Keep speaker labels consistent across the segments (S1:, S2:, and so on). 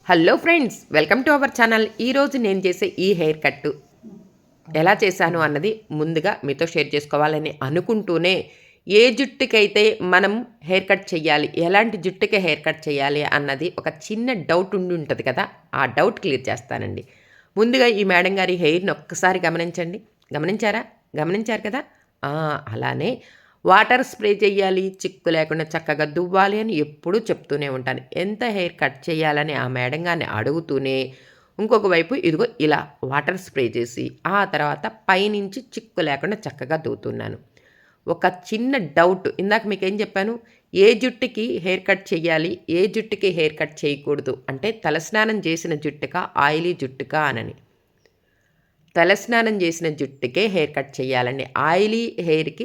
S1: Hello friends, welcome to our channel. ఈరోజు నేను చేసే ఈ హెయిర్ కట్ ఎలా చేశాను అన్నది ముందుగా మీతో షేర్ చేసుకోవాలని అనుకుంటూనే, ఏ జుట్టుకైతే మనం హెయిర్ కట్ చేయాలి, ఎలాంటి జుట్టుకి హెయిర్ కట్ చేయాలి అన్నది ఒక చిన్న డౌట్ ఉండి ఉంటుంది కదా, ఆ డౌట్ క్లియర్ చేస్తానండి. ముందుగా ఈ మేడం గారి హెయిర్ని ఒక్కసారి గమనించండి. గమనించారా? గమనించారు కదా. అలానే వాటర్ స్ప్రే చేయాలి, చిక్కు లేకుండా చక్కగా దువ్వాలి అని ఎప్పుడూ చెప్తూనే ఉంటాను. ఎంత హెయిర్ కట్ చేయాలని ఆ మేడం గారిని అడుగుతూనే, ఇంకొక వైపు ఇదిగో ఇలా వాటర్ స్ప్రే చేసి, ఆ తర్వాత పైనుంచి చిక్కు లేకుండా చక్కగా దువ్వుతున్నాను. ఒక చిన్న డౌట్, ఇందాక మీకేం చెప్పాను, ఏ జుట్టుకి హెయిర్ కట్ చేయాలి, ఏ జుట్టుకి హెయిర్ కట్ చేయకూడదు అంటే తలస్నానం చేసిన జుట్టుకా, ఆయిలీ జుట్టుకా అనని. తలస్నానం చేసిన జుట్టుకే హెయిర్ కట్ చేయాలండి. ఆయిలీ హెయిర్‌కి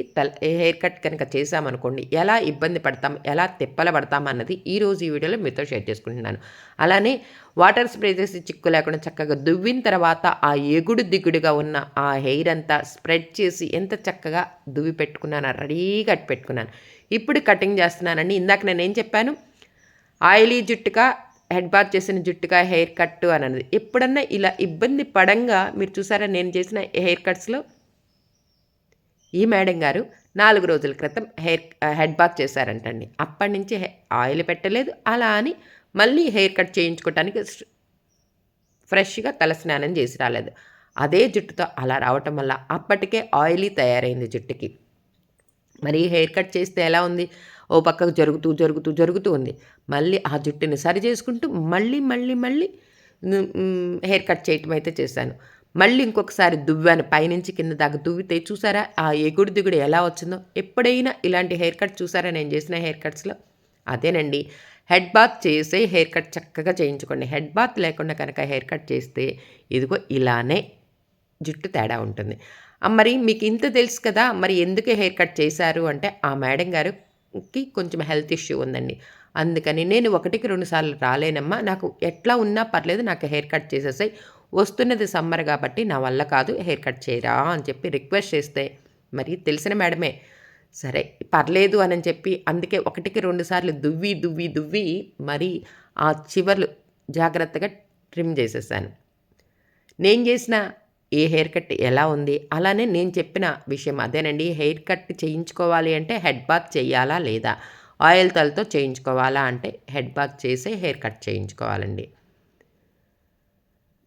S1: హెయిర్ కట్ కనుక చేశామనుకోండి, ఎలా ఇబ్బంది పడతాం, ఎలా తిప్పలు పడతాం అన్నది ఈరోజు ఈ వీడియోలో మీతో షేర్ చేసుకుంటున్నాను. అలానే వాటర్ స్ప్రే చేసి చిక్కు లేకుండా చక్కగా దువ్విన తర్వాత ఆ ఎగుడు దిగుడుగా ఉన్న ఆ హెయిర్ అంతా స్ప్రెడ్ చేసి ఎంత చక్కగా దువ్వి పెట్టుకున్నానో, రెడీగా పెట్టుకున్నాను. ఇప్పుడు కటింగ్ చేస్తున్నానండి. ఇందాక నేనేం చెప్పాను, ఆయిలీ జుట్టుకా, హెడ్ బాత్ చేసిన జుట్టుగా హెయిర్ కట్ అన్నది. ఎప్పుడన్నా ఇలా ఇబ్బంది పడంగా మీరు చూసారా, నేను చేసిన హెయిర్ కట్స్‌లో ఈ మేడం గారు 4 రోజుల క్రితం హెడ్ బాత్ చేశారంటండి. అప్పటినుంచి ఆయిల్ పెట్టలేదు. అలా అని మళ్ళీ హెయిర్ కట్ చేయించుకోవటానికి ఫ్రెష్‌గా తలస్నానం చేసి రాలేదు. అదే జుట్టుతో అలా రావటం వల్ల అప్పటికే ఆయిలీ తయారైంది జుట్టుకి. మరి హెయిర్ కట్ చేస్తే ఎలా ఉంది? ఓ పక్కకు జరుగుతూ ఉంది. మళ్ళీ ఆ జుట్టుని సరి చేసుకుంటూ మళ్ళీ హెయిర్ కట్ చేయటం అయితే చేశాను. మళ్ళీ ఇంకొకసారి దువ్వాను. పైనుంచి కింద దాకా దువ్వితే చూసారా ఆ ఎగుడు దిగుడు ఎలా వచ్చిందో? ఎప్పుడైనా ఇలాంటి హెయిర్ కట్ చూసారా నేను చేసిన హెయిర్ కట్స్‌లో? అదేనండి. హెడ్ బాత్ చేసే హెయిర్ కట్ చక్కగా చేయించుకోండి. హెడ్ బాత్ లేకుండా కనుక హెయిర్ కట్ చేస్తే ఇదిగో ఇలానే జుట్టు తేడా ఉంటుంది. మరి మీకు ఇంత తెలుసు కదా, మరి ఎందుకు హెయిర్ కట్ చేశారు అంటే, ఆ మేడం గారికి కొంచెం హెల్త్ ఇష్యూ ఉందండి. అందుకని నేను 1కి 2 సార్లు రాలేనమ్మా, నాకు ఎట్లా ఉన్నా పర్లేదు, నాకు హెయిర్ కట్ చేసేసేయి. వస్తున్నది సమ్మర్ కాబట్టి నా వల్ల కాదు, హెయిర్ కట్ చేయరా అని చెప్పి రిక్వెస్ట్ చేస్తే, మరి తెలిసిన మేడమే. సరే పర్లేదు అని చెప్పి అందుకే 1కి 2 సార్లు దువ్వి మరి ఆ చివర్లు జాగ్రత్తగా ట్రిమ్ చేసేసాను. నేను చేసిన ఏ హెయిర్ కట్ ఎలా ఉంది, అలానే నేను చెప్పిన విషయం అదేనండి. హెయిర్ కట్ చేయించుకోవాలి అంటే హెడ్ బాత్ చేయాలా లేదా? ఆయిల్ తలతో చేయించుకోవాలా అంటే హెడ్ బాత్ చేసే హెయిర్ కట్ చేయించుకోవాలండి.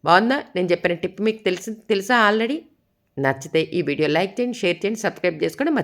S1: బావుందా? నేను చెప్పిన టిప్ మీకు తెలుసా ఆల్రెడీ? నచ్చితే ఈ వీడియో లైక్ చేయండి, షేర్ చేయండి, సబ్స్క్రైబ్ చేసుకోండి.